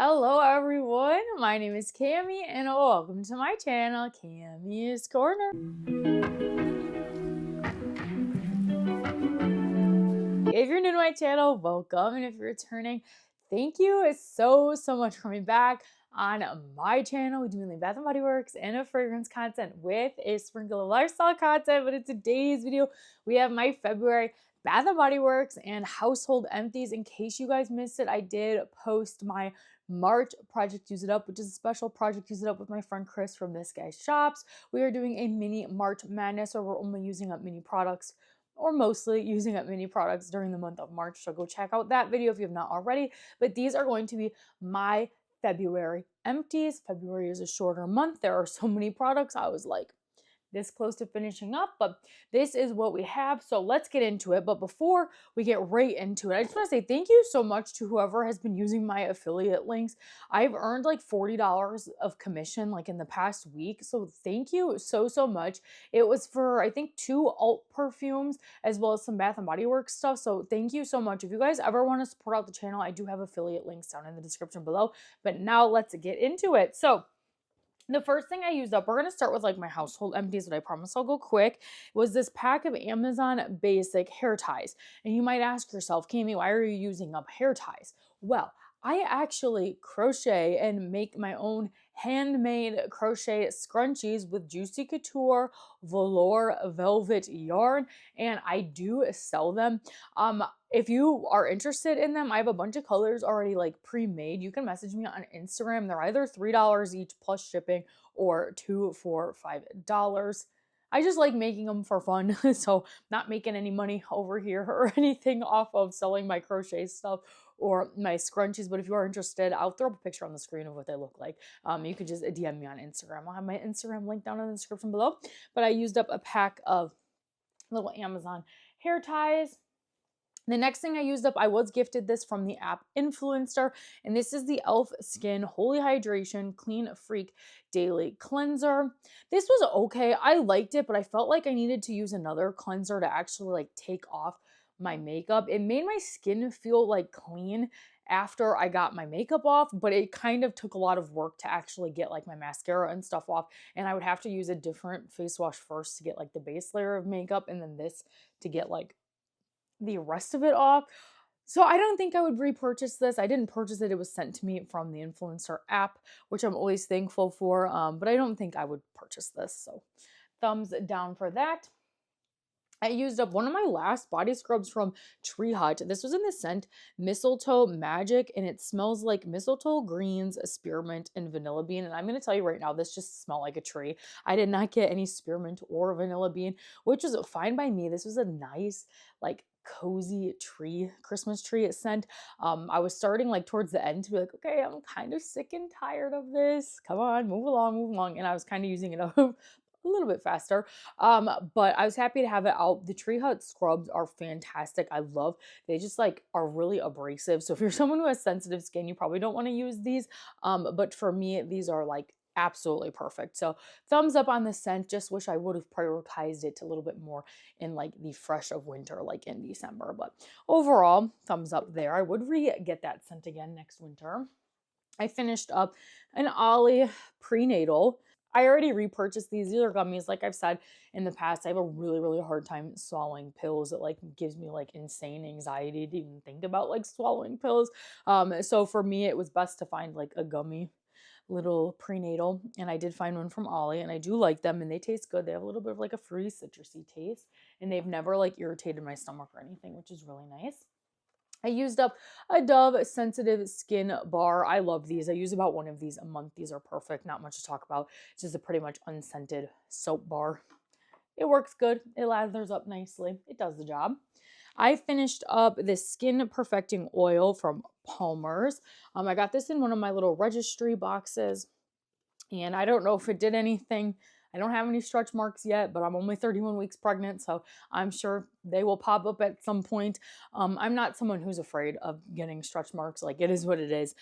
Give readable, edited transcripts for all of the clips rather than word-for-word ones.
Hello everyone, my name is Cami and welcome to my channel, Cami's Corner. If you're new to my channel, welcome, and if you're returning, thank you so much for coming back on my channel. We do mainly Bath & Body Works and a fragrance content with a sprinkle of lifestyle content, but in today's video, we have my February Bath & Body Works and household empties. In case you guys missed it, I did post my March Project Use It Up, which is a special Project Use It Up with my friend Chris from This Guy's Shops. We are doing a mini March Madness where we're only using up mini products, or mostly using up mini products during the month of March. So go check out that video if you have not already. But these are going to be my February empties. February is a shorter month. There are so many products. I was like this close to finishing up, but this is what we have. So let's get into it. But before we get right into it, I just want to say thank you so much to whoever has been using my affiliate links. I've earned like $40 of commission like in the past week. So thank you so much. It was for, I think, 2 alt perfumes as well as some Bath & Body Works stuff. So thank you so much. If you guys ever want to support out the channel, I do have affiliate links down in the description below. But now let's get into it. So the first thing I used up, we're going to start with like my household empties, but I promise I'll go quick, was this pack of Amazon basic hair ties. And you might ask yourself, Cami, why are you using up hair ties? Well, I actually crochet and make my own handmade crochet scrunchies with Juicy Couture velour velvet yarn, and I do sell them. If you are interested in them, I have a bunch of colors already like pre-made. You can message me on Instagram. They're either $3 each plus shipping or 2 for $5. I just like making them for fun, so not making any money over here or anything off of selling my crochet stuff or my scrunchies. But if you are interested, I'll throw up a picture on the screen of what they look like. You can just DM me on Instagram. I'll have my Instagram link down in the description below. But I used up a pack of little Amazon hair ties. The next thing I used up, I was gifted this from the app Influencer, and this is the e.l.f. Skin Holy Hydration Clean Freak Daily Cleanser. This was okay. I liked it, but I felt like I needed to use another cleanser to actually like take off my makeup. It made my skin feel like clean after I got my makeup off, but it kind of took a lot of work to actually get like my mascara and stuff off, and I would have to use a different face wash first to get like the base layer of makeup, and then this to get like the rest of it off. So I don't think I would repurchase this. I didn't purchase it. It was sent to me from the Influencer app, which I'm always thankful for. But I don't think I would purchase this. So thumbs down for that. I used up one of my last body scrubs from Tree Hut. This was in the scent Mistletoe Magic, and it smells like mistletoe, greens, spearmint, and vanilla bean. And I'm going to tell you right now, this just smelled like a tree. I did not get any spearmint or vanilla bean, which was fine by me. This was a nice, like, cozy tree, Christmas tree scent. I was starting like towards the end to be like, okay, I'm kind of sick and tired of this. Come on, move along. And I was kind of using it up a little bit faster. But I was happy to have it out. The Tree Hut scrubs are fantastic. I love, they just like are really abrasive. So if you're someone who has sensitive skin, you probably don't want to use these. But for me, these are like absolutely perfect. So thumbs up on the scent. Just wish I would have prioritized it a little bit more in like the fresh of winter, like in December. But overall, thumbs up there. I would get that scent again next winter. I finished up an Ollie prenatal. I already repurchased these. These are gummies. Like I've said in the past, I have a really hard time swallowing pills. It like gives me like insane anxiety to even think about like swallowing pills. So for me, it was best to find like a gummy little prenatal, and I did find one from Ollie, and I do like them, and they taste good. They have a little bit of like a fruity citrusy taste, and they've never like irritated my stomach or anything, which is really nice. I used up a Dove Sensitive Skin Bar. I love these. I use about one of these a month. These are perfect. Not much to talk about. It's just a pretty much unscented soap bar. It works good. It lathers up nicely. It does the job. I finished up this Skin Perfecting Oil from Palmer's. I got this in one of my little registry boxes, and I don't know if it did anything. I don't have any stretch marks yet, but I'm only 31 weeks pregnant, so I'm sure they will pop up at some point. I'm not someone who's afraid of getting stretch marks. Like, it is what it is.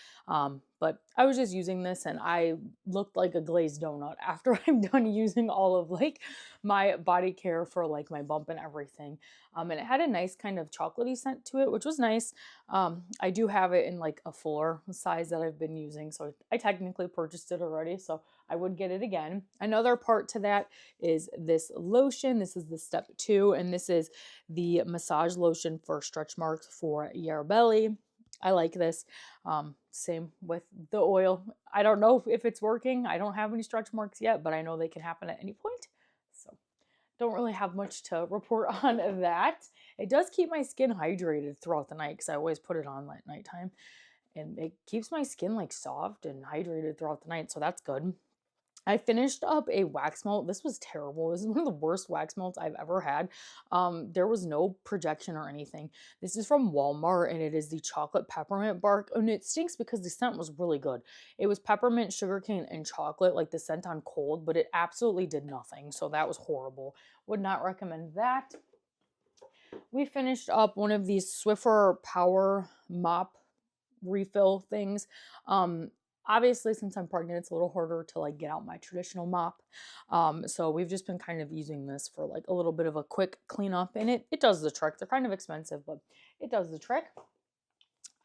But I was just using this and I looked like a glazed donut after I'm done using all of like my body care for like my bump and everything. And it had a nice kind of chocolatey scent to it, which was nice. I do have it in like a fuller size that I've been using, so I technically purchased it already, so I would get it again. Another part to that is this lotion. This is the step 2, and this is the massage lotion for stretch marks for your belly. I like this. Same with the oil. I don't know if it's working. I don't have any stretch marks yet, but I know they can happen at any point. So don't really have much to report on that. It does keep my skin hydrated throughout the night because I always put it on at nighttime. And it keeps my skin like soft and hydrated throughout the night, so that's good. I finished up a wax melt. This was terrible. This is one of the worst wax melts I've ever had. There was no projection or anything. This is from Walmart, and it is the chocolate peppermint bark. And it stinks because the scent was really good. It was peppermint, sugarcane, and chocolate, like the scent on cold, but it absolutely did nothing. So that was horrible. Would not recommend that. We finished up one of these Swiffer Power Mop refill things. Obviously, since I'm pregnant, it's a little harder to like get out my traditional mop. So we've just been kind of using this for like a little bit of a quick cleanup, and it does the trick. They're kind of expensive, but it does the trick.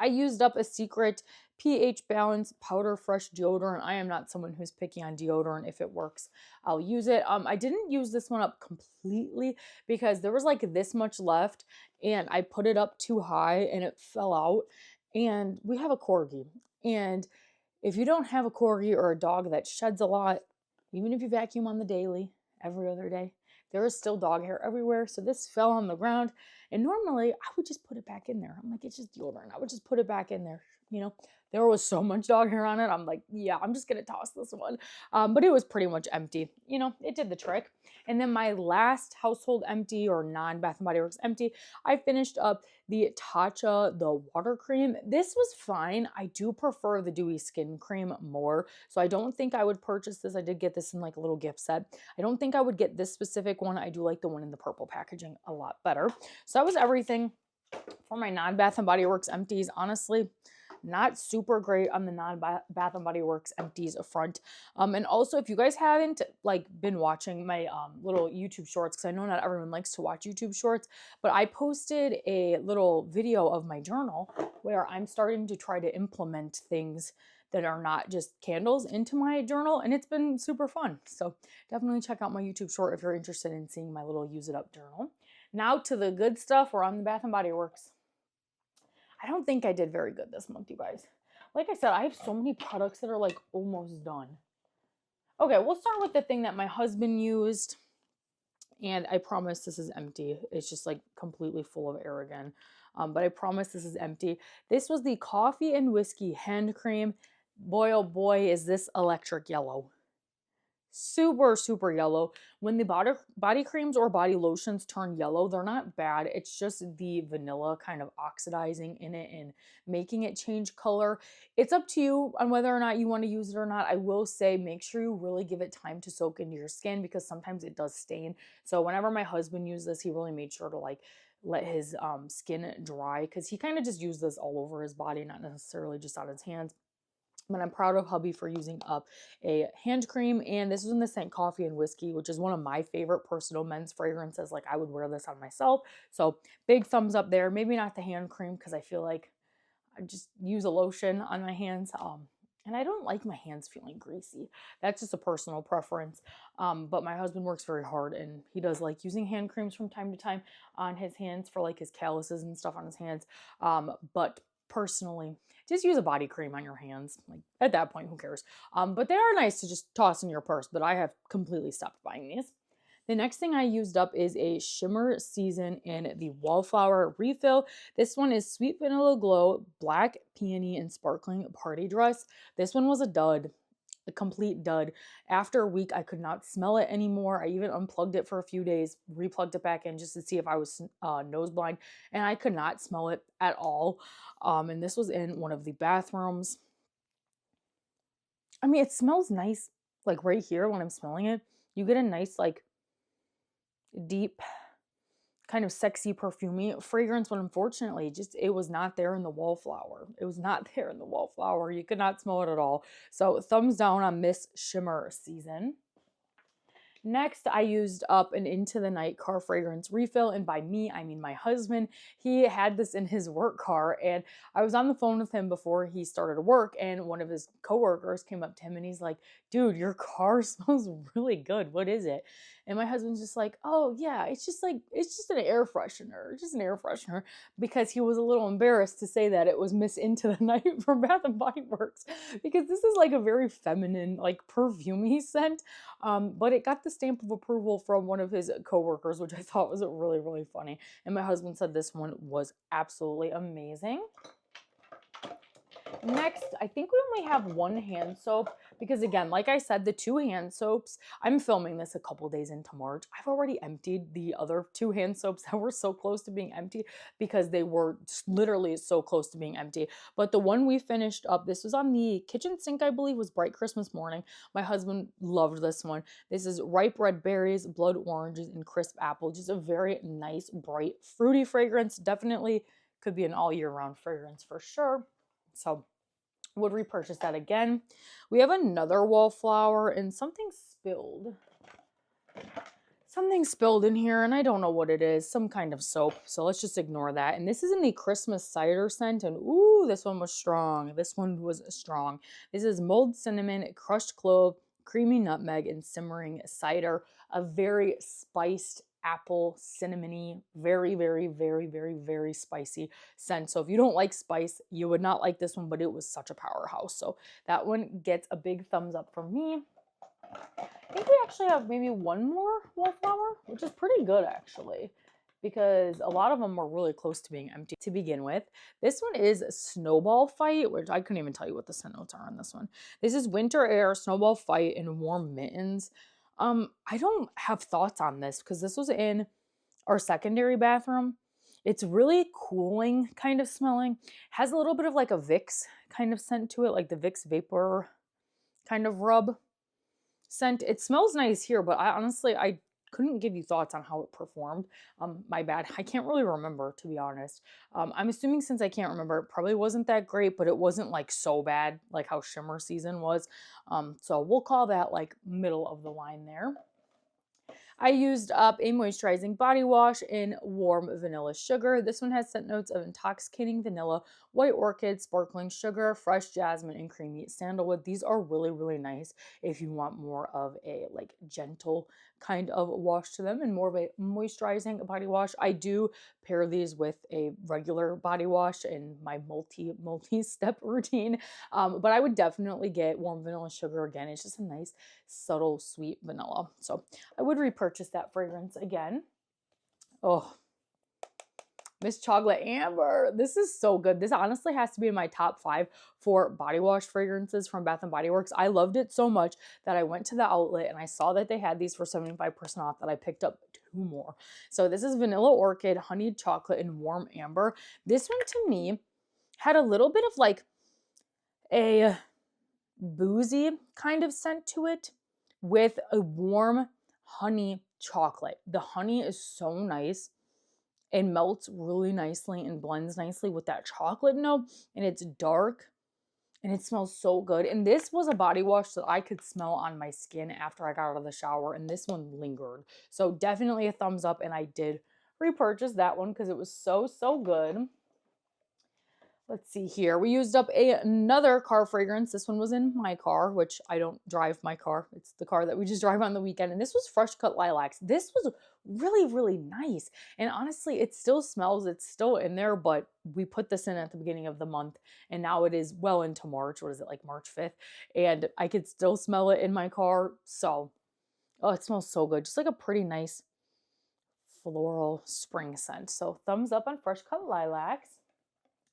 I used up a Secret pH Balance Powder Fresh deodorant. I am not someone who's picky on deodorant. If it works, I'll use it. I didn't use this one up completely because there was like this much left, and I put it up too high and it fell out. And we have a corgi, and if you don't have a corgi or a dog that sheds a lot, even if you vacuum on the daily, every other day, there is still dog hair everywhere. So this fell on the ground, and normally I would just put it back in there. I'm like, it's just deodorant. I would just put it back in there. You know, there was so much dog hair on it. I'm like, yeah, I'm just gonna toss this one. But it was pretty much empty. You know, it did the trick. And then my last household empty or non-Bath and Body Works empty, I finished up the Tatcha, the water cream. This was fine. I do prefer the dewy skin cream more. So I don't think I would purchase this. I did get this in like a little gift set. I don't think I would get this specific one. I do like the one in the purple packaging a lot better. So that was everything for my non-Bath and Body Works empties. Honestly, not super great on the non-Bath and Body Works empties front. And also, if you guys haven't like been watching my little YouTube shorts, because I know not everyone likes to watch YouTube shorts, but I posted a little video of my journal where I'm starting to try to implement things that are not just candles into my journal, and it's been super fun. So definitely check out my YouTube short if you're interested in seeing my little use it up journal. Now to the good stuff. We're on the Bath and Body Works. I don't think I did very good this month, you guys. Like I said, I have so many products that are like almost done. Okay, we'll start with the thing that my husband used. And I promise this is empty. It's just like completely full of air again. But I promise this is empty. This was the Coffee and Whiskey Hand Cream. Boy, oh boy, is this electric yellow. Super, super yellow. When the body creams or body lotions turn yellow, they're not bad. It's just the vanilla kind of oxidizing in it and making it change color. It's up to you on whether or not you want to use it or not. I will say make sure you really give it time to soak into your skin because sometimes it does stain. So whenever my husband used this, he really made sure to like let his skin dry because he kind of just used this all over his body, not necessarily just on his hands. But I'm proud of hubby for using up a hand cream, and this was in the scent Coffee and Whiskey, which is one of my favorite personal men's fragrances. Like I would wear this on myself, so big thumbs up there. Maybe not the hand cream because I feel like I just use a lotion on my hands, and I don't like my hands feeling greasy. That's just a personal preference. But my husband works very hard, and he does like using hand creams from time to time on his hands for like his calluses and stuff on his hands. But personally, just use a body cream on your hands. Like at that point, who cares? But they are nice to just toss in your purse, but I have completely stopped buying these. The next thing I used up is a Shimmer Season in the Wallflower refill. This one is Sweet Vanilla Glow, Black Peony, and Sparkling Party Dress. This one was a dud. A complete dud. After a week, I could not smell it anymore. I even unplugged it for a few days, replugged it back in just to see if I was nose blind, and I could not smell it at all. And this was in one of the bathrooms. I mean, it smells nice, like right here when I'm smelling it. You get a nice, like, deep kind of sexy perfumey fragrance, but unfortunately just it was not there in the wallflower. It was not there in the wallflower. You could not smell it at all. So thumbs down on Miss Shimmer Season. Next, I used up an Into the Night car fragrance refill, and by me, I mean my husband. He had this in his work car, and I was on the phone with him before he started work, and one of his coworkers came up to him and he's like, dude, your car smells really good. What is it? And my husband's just like, oh yeah, it's just an air freshener. It's just an air freshener, because he was a little embarrassed to say that it was Miss Into the Night from Bath and Body Works, because this is like a very feminine, like perfumey scent. But it got the stamp of approval from one of his coworkers, which I thought was really, really funny. And my husband said this one was absolutely amazing. Next, I think we only have one hand soap, because again, like I said, the 2 hand soaps, I'm filming this a couple days into March. I've already emptied the other 2 hand soaps that were so close to being empty, because they were literally so close to being empty. But the one we finished up, this was on the kitchen sink, I believe, was Bright Christmas Morning. My husband loved this one. This is ripe red berries, blood oranges, and crisp apple. Just a very nice, bright, fruity fragrance. Definitely could be an all year round fragrance for sure. So would repurchase that again. We have another wallflower and something spilled. Something spilled in here and I don't know what it is. Some kind of soap. So let's just ignore that. And this is in the Christmas cider scent. And ooh, this one was strong. This one was strong. This is mulled cinnamon, crushed clove, creamy nutmeg, and simmering cider. A very spiced apple, cinnamony, very, very, very, very, very spicy scent. So if you don't like spice, you would not like this one, but it was such a powerhouse. So that one gets a big thumbs up from me. I think we actually have maybe one more wallflower, which is pretty good actually, because a lot of them were really close to being empty to begin with. This one is Snowball Fight, which I couldn't even tell you what the scent notes are on this one. This is Winter Air, Snowball Fight, and Warm Mittens. I don't have thoughts on this because this was in our secondary bathroom. It's really cooling kind of smelling. Has a little bit of like a Vicks kind of scent to it, like the Vicks Vapor kind of rub scent. It smells nice here, but I couldn't give you thoughts on how it performed. My bad. I can't really remember, to be honest. I'm assuming since I can't remember, it probably wasn't that great, but it wasn't like so bad like how Shimmer Season was. So we'll call that like middle of the line there. I used up a moisturizing body wash in Warm Vanilla Sugar. This one has scent notes of intoxicating vanilla, white orchid, sparkling sugar, fresh jasmine, and creamy sandalwood. These are really, really nice if you want more of a like gentle kind of wash to them and more of a moisturizing body wash. I do pair these with a regular body wash in my multi-step routine. But I would definitely get Warm Vanilla Sugar again. It's just a nice, subtle, sweet vanilla. So I would repurchase that fragrance again. Oh, Miss Chocolate Amber. This is so good. This honestly has to be in my top 5 for body wash fragrances from Bath & Body Works. I loved it so much that I went to the outlet and I saw that they had these for 75% off that I picked up 2 more. So this is Vanilla Orchid, Honeyed Chocolate, and Warm Amber. This one to me had a little bit of like a boozy kind of scent to it with a warm honey chocolate. The honey is so nice. It melts really nicely and blends nicely with that chocolate note, and it's dark and it smells so good. And this was a body wash that I could smell on my skin after I got out of the shower, and this one lingered. So definitely a thumbs up, and I did repurchase that one because it was so, so good. Let's see here. We used up another car fragrance. This one was in my car, which I don't drive my car. It's the car that we just drive on the weekend. And this was Fresh Cut Lilacs. This was really, really nice. And honestly, it still smells. It's still in there, but we put this in at the beginning of the month. And now it is well into March. What is it, like March 5th? And I could still smell it in my car. So, oh, it smells so good. Just like a pretty nice floral spring scent. So thumbs up on Fresh Cut Lilacs.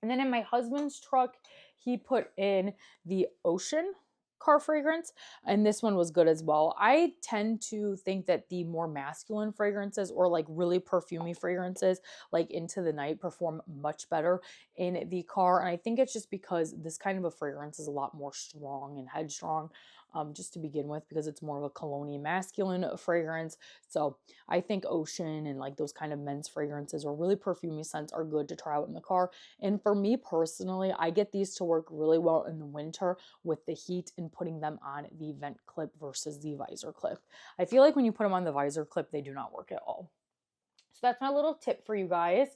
And then in my husband's truck, he put in the Ocean car fragrance, and this one was good as well. I tend to think that the more masculine fragrances or like really perfumey fragrances like Into the Night perform much better in the car, and I think it's just because this kind of a fragrance is a lot more strong and headstrong, just to begin with, because it's more of a cologne masculine fragrance. So I think Ocean and like those kind of men's fragrances or really perfumey scents are good to try out in the car. And for me personally, I get these to work really well in the winter with the heat and putting them on the vent clip versus the visor clip. I feel like when you put them on the visor clip, they do not work at all. So that's my little tip for you guys.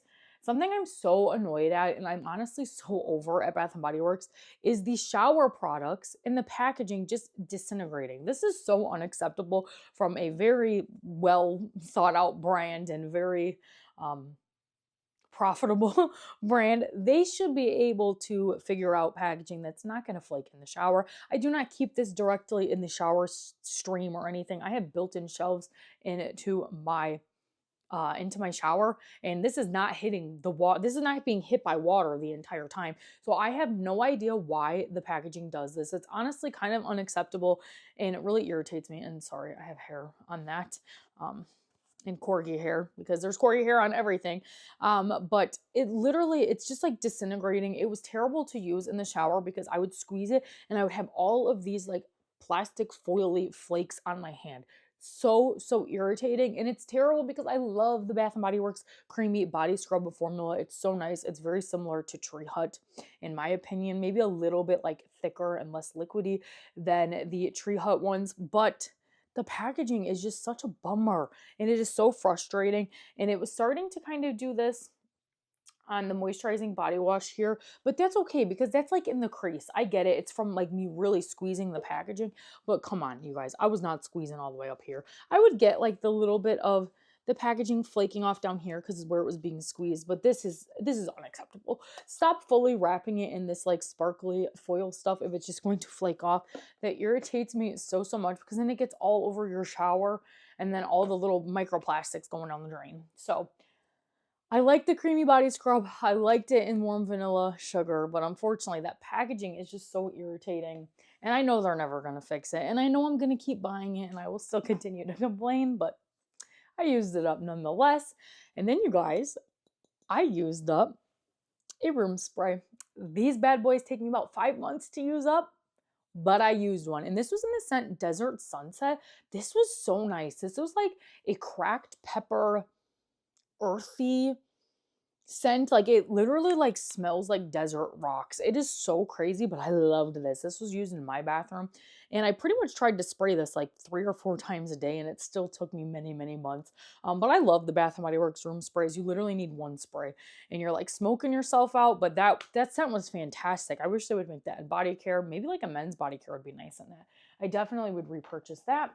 Something I'm so annoyed at, and I'm honestly so over at Bath & Body Works, is the shower products and the packaging just disintegrating. This is so unacceptable from a very well thought out brand and very profitable brand. They should be able to figure out packaging that's not going to flake in the shower. I do not keep this directly in the shower stream or anything. I have built-in shelves into my shower, and this is not hitting the water. This is not being hit by water the entire time. So I have no idea why the packaging does this. It's honestly kind of unacceptable, and it really irritates me. And sorry, I have hair on that. And corgi hair, because there's corgi hair on everything. But it's just like disintegrating. It was terrible to use in the shower because I would squeeze it and I would have all of these like plastic foily flakes on my hand. So irritating, and it's terrible because I love the Bath & Body Works creamy body scrub formula. It's so nice. It's very similar to Tree Hut in my opinion, maybe a little bit like thicker and less liquidy than the Tree Hut ones, but the packaging is just such a bummer, and it is so frustrating. And it was starting to kind of do this on the moisturizing body wash here, but that's okay because that's like in the crease. I get it. It's from like me really squeezing the packaging, but come on, you guys, I was not squeezing all the way up here. I would get like the little bit of the packaging flaking off down here because it's where it was being squeezed, but this is unacceptable. Stop fully wrapping it in this like sparkly foil stuff if it's just going to flake off. That irritates me so much because then it gets all over your shower and then all the little microplastics going down the drain. So I like the creamy body scrub. I liked it in warm vanilla sugar, but unfortunately that packaging is just so irritating. And I know they're never going to fix it. And I know I'm going to keep buying it and I will still continue to complain, but I used it up nonetheless. And then you guys, I used up a room spray. These bad boys take me about 5 months to use up, but I used one. And this was in the scent Desert Sunset. This was so nice. This was like a cracked pepper, earthy scent. Like it literally like smells like desert rocks. It is so crazy, but I loved this. This was used in my bathroom, and I pretty much tried to spray this like 3 or 4 times a day, and it still took me many months. But I love the Bath & Body Works room sprays. You literally need one spray and you're like smoking yourself out, but that scent was fantastic. I wish they would make that in body care. Maybe like a men's body care would be nice in that. I definitely would repurchase that.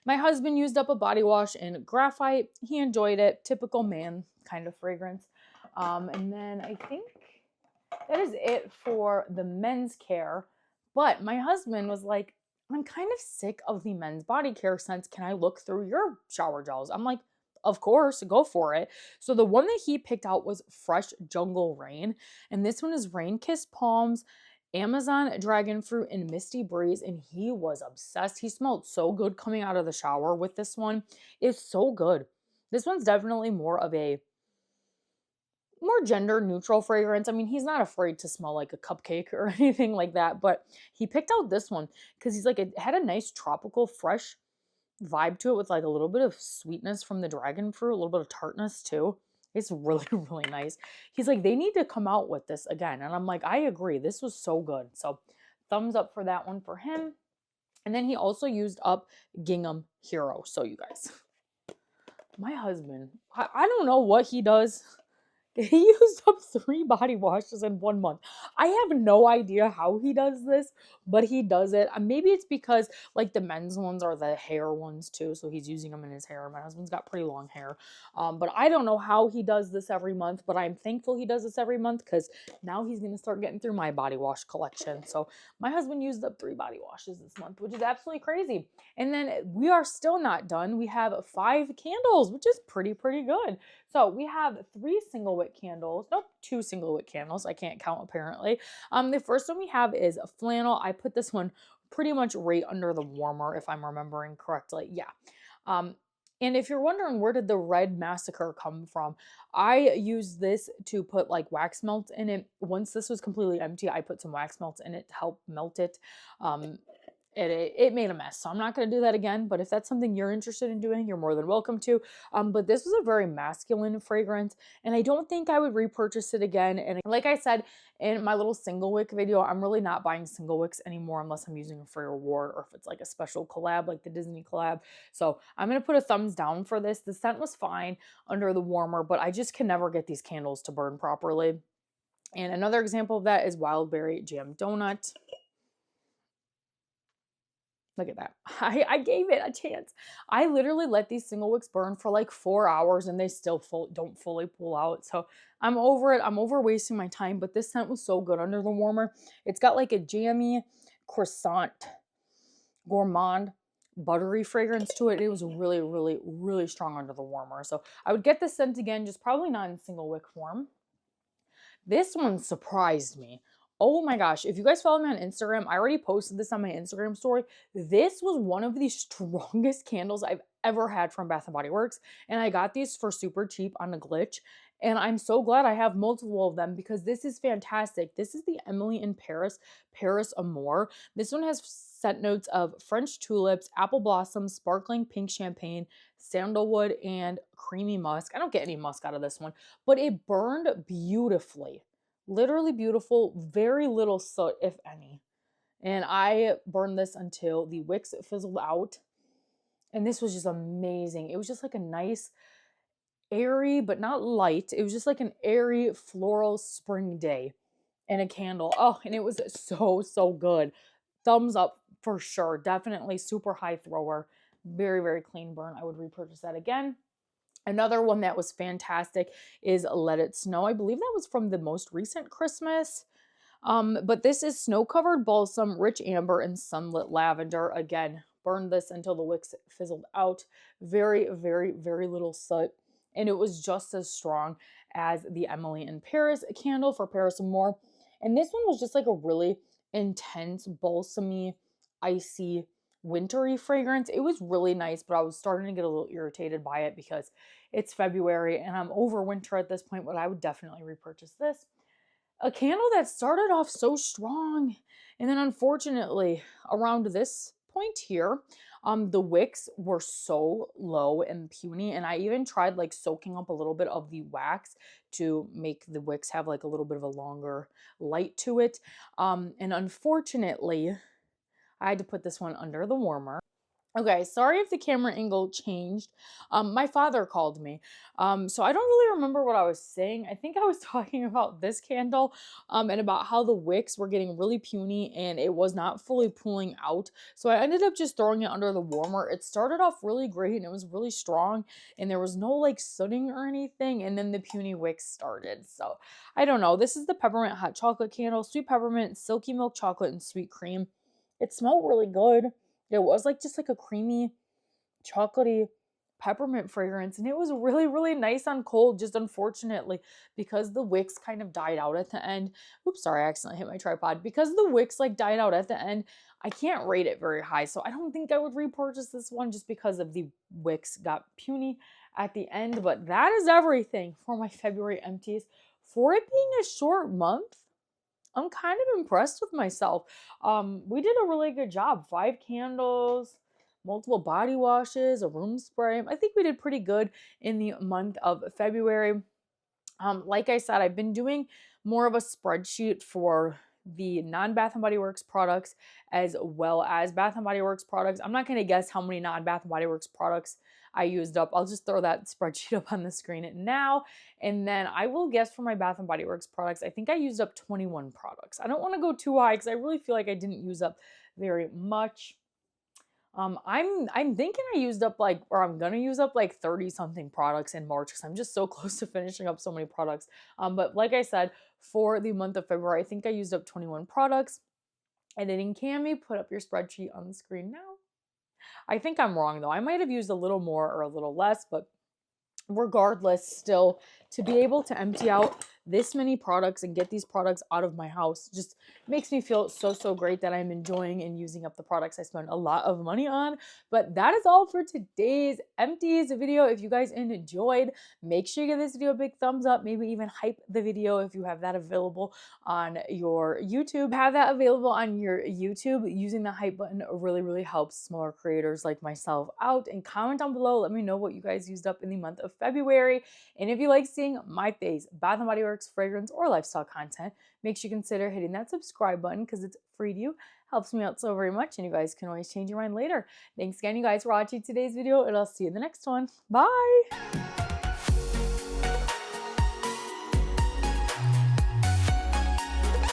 My husband used up a body wash in Graphite. He enjoyed it. Typical man kind of fragrance. And then I think that is it for the men's care. But my husband was like, I'm kind of sick of the men's body care scents. Can I look through your shower gels? I'm like, of course, go for it. So the one that he picked out was Fresh Jungle Rain. And this one is Rain Kissed Palms, Amazon Dragon Fruit, and Misty Breeze, and he was obsessed. He smelled so good coming out of the shower with this one. It's so good. This one's definitely more of a more gender neutral fragrance. I mean, he's not afraid to smell like a cupcake or anything like that, but he picked out this one because he's like, it had a nice tropical fresh vibe to it with like a little bit of sweetness from the dragon fruit, a little bit of tartness too. It's really nice. He's like, they need to come out with this again. And I'm like, I agree. This was so good. So thumbs up for that one for him. And then he also used up Gingham Hero. So you guys, my husband, I don't know what he does. He used up 3 body washes in 1 month. I have no idea how he does this, but he does it. Maybe it's because like the men's ones are the hair ones too, so he's using them in his hair. My husband's got pretty long hair. But I don't know how he does this every month, but I'm thankful he does this every month because now he's going to start getting through my body wash collection. So my husband used up 3 body washes this month, which is absolutely crazy. And then we are still not done. We have 5 candles, which is pretty good. So we have 3 single wick candles. Nope, 2 single wick candles. I can't count apparently. The first one we have is flannel. I put this one pretty much right under the warmer, if I'm remembering correctly. Yeah. And if you're wondering where did the red massacre come from, I used this to put like wax melt in it. Once this was completely empty, I put some wax melt in it to help melt it. It made a mess, so I'm not going to do that again, but if that's something you're interested in doing, you're more than welcome to. But this was a very masculine fragrance, and I don't think I would repurchase it again. And like I said in my little single wick video, I'm really not buying single wicks anymore unless I'm using it for a reward or if it's like a special collab like the Disney collab. So I'm going to put a thumbs down for this. The scent was fine under the warmer, but I just can never get these candles to burn properly. And another example of that is Wild Berry Jam Donut. Look at that. I gave it a chance. I literally let these single wicks burn for like 4 hours and they still don't fully pull out. So I'm over it. I'm over wasting my time, but this scent was so good under the warmer. It's got like a jammy croissant gourmand buttery fragrance to it. It was really, really, really strong under the warmer. So I would get this scent again, just probably not in single wick form. This one surprised me. Oh my gosh, if you guys follow me on Instagram, I already posted this on my Instagram story. This was one of the strongest candles I've ever had from Bath & Body Works, and I got these for super cheap on a glitch, and I'm so glad I have multiple of them because this is fantastic. This is the Emily in Paris, Paris Amour. This one has scent notes of French tulips, apple blossoms, sparkling pink champagne, sandalwood, and creamy musk. I don't get any musk out of this one, but it burned beautifully. Literally beautiful, very little soot, if any. And I burned this until the wicks fizzled out. And this was just amazing. It was just like a nice, airy, but not light. It was just like an airy floral spring day and a candle. Oh, and it was so, so good. Thumbs up for sure. Definitely super high thrower. Very, very clean burn. I would repurchase that again. Another one that was fantastic is Let It Snow. I believe that was from the most recent Christmas. But this is snow-covered balsam, rich amber, and sunlit lavender. Again, burned this until the wicks fizzled out. Very, very, very little soot. And it was just as strong as the Emily in Paris candle for Paris Amour. And this one was just like a really intense, balsamy, icy, wintry fragrance. It was really nice, but I was starting to get a little irritated by it because it's February and I'm over winter at this point, but I would definitely repurchase this. A candle that started off so strong, and then unfortunately around this point here, the wicks were so low and puny, and I even tried like soaking up a little bit of the wax to make the wicks have like a little bit of a longer light to it. And unfortunately, I had to put this one under the warmer. Okay, sorry if the camera angle changed. My father called me. So I don't really remember what I was saying. I think I was talking about this candle and about how the wicks were getting really puny and it was not fully pulling out. So I ended up just throwing it under the warmer. It started off really great and it was really strong and there was no like sooting or anything. And then the puny wicks started. So I don't know. This is the peppermint hot chocolate candle, sweet peppermint, silky milk chocolate, and sweet cream. It smelled really good. It was like just like a creamy, chocolatey peppermint fragrance. And it was really, really nice on cold, just unfortunately, because the wicks kind of died out at the end. Oops, sorry, I accidentally hit my tripod. Because the wicks like died out at the end, I can't rate it very high. So I don't think I would repurchase this one just because of the wicks got puny at the end. But that is everything for my February empties. For it being a short month, I'm kind of impressed with myself. We did a really good job. 5 candles, multiple body washes, a room spray. I think we did pretty good in the month of February. Like I said, I've been doing more of a spreadsheet for the non-Bath & Body Works products as well as Bath & Body Works products. I'm not going to guess how many non-Bath & Body Works products I used up. I'll just throw that spreadsheet up on the screen now. And then I will guess for my Bath & Body Works products, I think I used up 21 products. I don't want to go too high because I really feel like I didn't use up very much. I'm thinking I used up like, or I'm gonna use up like 30 something products in March because I'm just so close to finishing up so many products. But like I said, for the month of February, I think I used up 21 products. Editing Cami, put up your spreadsheet on the screen now. I think I'm wrong though. I might have used a little more or a little less, but regardless, still to be able to empty out this many products and get these products out of my house just makes me feel so great that I'm enjoying and using up the products I spend a lot of money on. But that is all for today's empties video. If you guys enjoyed, make sure you give this video a big thumbs up, maybe even hype the video if you have that available on your YouTube. Have that available on your YouTube. Using the hype button really helps smaller creators like myself out. And comment down below, let me know what you guys used up in the month of February. And if you like seeing my face, Bath & Body Works, fragrance, or lifestyle content, make sure you consider hitting that subscribe button because it's free to you. Helps me out so very much, and you guys can always change your mind later. Thanks again, you guys, for watching today's video, and I'll see you in the next one. Bye!